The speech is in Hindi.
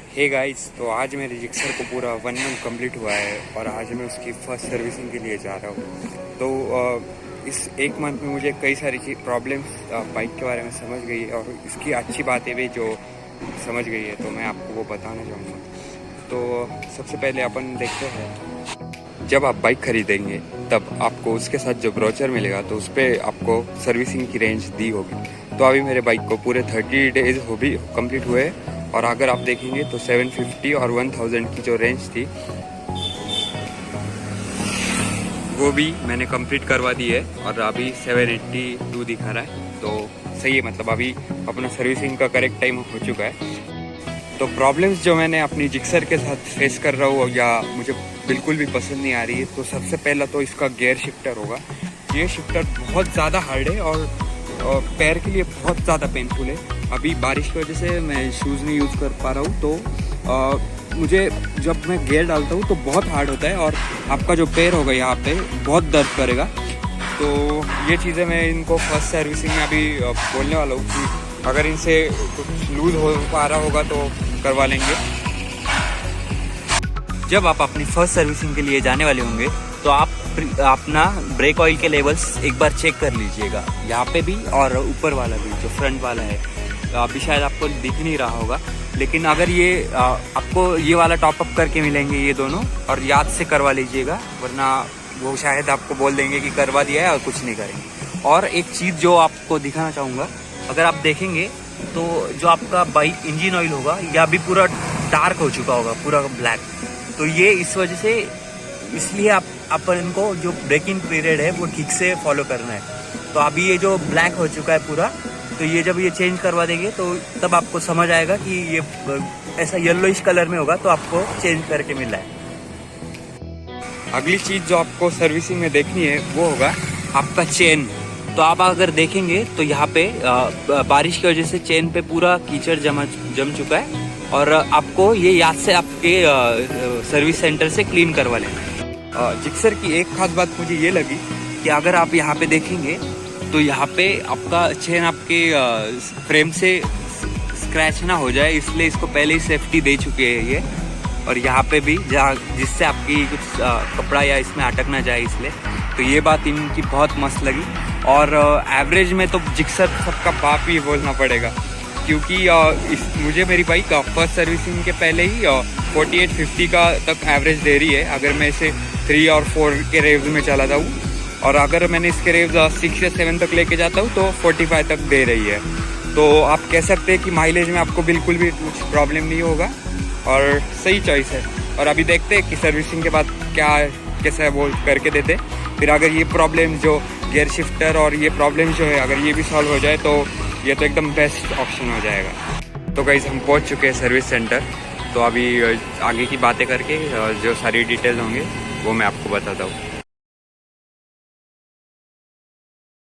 हे गाइस, तो आज मेरे जिक्सर को पूरा 1 मंथ कंप्लीट हुआ है और आज मैं उसकी फर्स्ट सर्विसिंग के लिए जा रहा हूँ। तो इस 1 मंथ में मुझे कई सारी प्रॉब्लम्स बाइक के बारे में समझ गई और इसकी अच्छी बातें भी जो समझ गई है, तो मैं आपको वो बताना चाहूँगा। तो सबसे पहले अपन देखते हैं, जब आप बाइक खरीदेंगे तब आपको उसके साथ जो ब्रोचर मिलेगा तो उस पर आपको सर्विसिंग की रेंज दी होगी। तो अभी मेरे बाइक को पूरे 30 डेज हो भी कंप्लीट हुए और अगर आप देखेंगे तो 750 और 1000 की जो रेंज थी वो भी मैंने कंप्लीट करवा दी है और अभी 782 दिखा रहा है। तो सही है, मतलब अभी अपना सर्विसिंग का करेक्ट टाइम हो चुका है। तो प्रॉब्लम्स जो मैंने अपनी जिक्सर के साथ फेस कर रहा हूँ या मुझे बिल्कुल भी पसंद नहीं आ रही है, तो सबसे पहला तो इसका गियर शिफ्टर होगा। ये शिफ्टर बहुत ज़्यादा हार्ड है और पैर के लिए बहुत ज़्यादा पेनफुल है। अभी बारिश की वजह से मैं शूज़ नहीं यूज़ कर पा रहा हूँ, तो मुझे जब मैं गियर डालता हूँ तो बहुत हार्ड होता है और आपका जो पैर होगा यहाँ पे बहुत दर्द करेगा। तो ये चीज़ें मैं इनको फर्स्ट सर्विसिंग में अभी बोलने वाला हूँ कि अगर इनसे कुछ लूज हो पा रहा होगा तो करवा लेंगे। जब आप अपनी फर्स्ट सर्विसिंग के लिए जाने वाले होंगे तो आप अपना ब्रेक ऑयल के लेवल्स एक बार चेक कर लीजिएगा, यहाँ पे भी और ऊपर वाला भी, जो फ्रंट वाला है। अभी शायद आपको दिख नहीं रहा होगा, लेकिन अगर ये आपको ये वाला टॉपअप करके मिलेंगे ये दोनों, और याद से करवा लीजिएगा, वरना वो शायद आपको बोल देंगे कि करवा दिया है और कुछ नहीं करेंगे। और एक चीज़ जो आपको दिखाना चाहूँगा, अगर आप देखेंगे तो जो आपका बाइक इंजन ऑयल होगा यह भी पूरा डार्क हो चुका होगा, पूरा ब्लैक। तो ये इस वजह से, इसलिए अपन को जो ब्रेकिंग पीरियड है वो ठीक से फॉलो करना है। तो अभी ये जो ब्लैक हो चुका है पूरा, तो ये जब ये चेंज करवा देंगे तो तब आपको समझ आएगा कि ये ऐसा येलोइश कलर में होगा, तो आपको चेंज करके मिल रहा है। अगली चीज़ जो आपको सर्विसिंग में देखनी है वो होगा आपका चेन। तो आप अगर देखेंगे तो यहाँ पे बारिश की वजह से चेन पे पूरा कीचड़ जम चुका है और आपको ये याद से आपके सर्विस सेंटर से क्लीन करवा लेना है। जिक्सर की एक खास बात मुझे ये लगी कि अगर आप यहाँ पे देखेंगे तो यहाँ पे आपका चेन आपके फ्रेम से स्क्रैच ना हो जाए, इसलिए इसको पहले ही सेफ्टी दे चुके हैं ये। और यहाँ पे भी जहाँ जिससे आपकी कुछ कपड़ा या इसमें अटक ना जाए, इसलिए। तो ये बात इनकी बहुत मस्त लगी। और एवरेज में तो जिक्सर सबका बाप ही बोलना पड़ेगा, क्योंकि मुझे मेरी बाइक फर्स्ट सर्विसिंग के पहले ही 48-50 का तक एवरेज दे रही है, अगर मैं इसे 3 और 4 के रेव्स में चलाता हूँ। और अगर मैंने इसके रेव्स 6 या 7 तक लेके जाता हूँ तो 45 तक दे रही है। तो आप कह सकते हैं कि माइलेज में आपको बिल्कुल भी कुछ प्रॉब्लम नहीं होगा और सही चॉइस है। और अभी देखते हैं कि सर्विसिंग के बाद कैसा है वो करके देते। फिर अगर ये प्रॉब्लम जो गियर शिफ्टर और ये प्रॉब्लम जो है, अगर ये भी सॉल्व हो जाए तो ये तो एकदम बेस्ट ऑप्शन हो जाएगा। तो गाइस, हम पहुंच चुके हैं सर्विस सेंटर। तो अभी आगे की बातें करके जो सारी डिटेल होंगे वो मैं आपको बताता हूँ।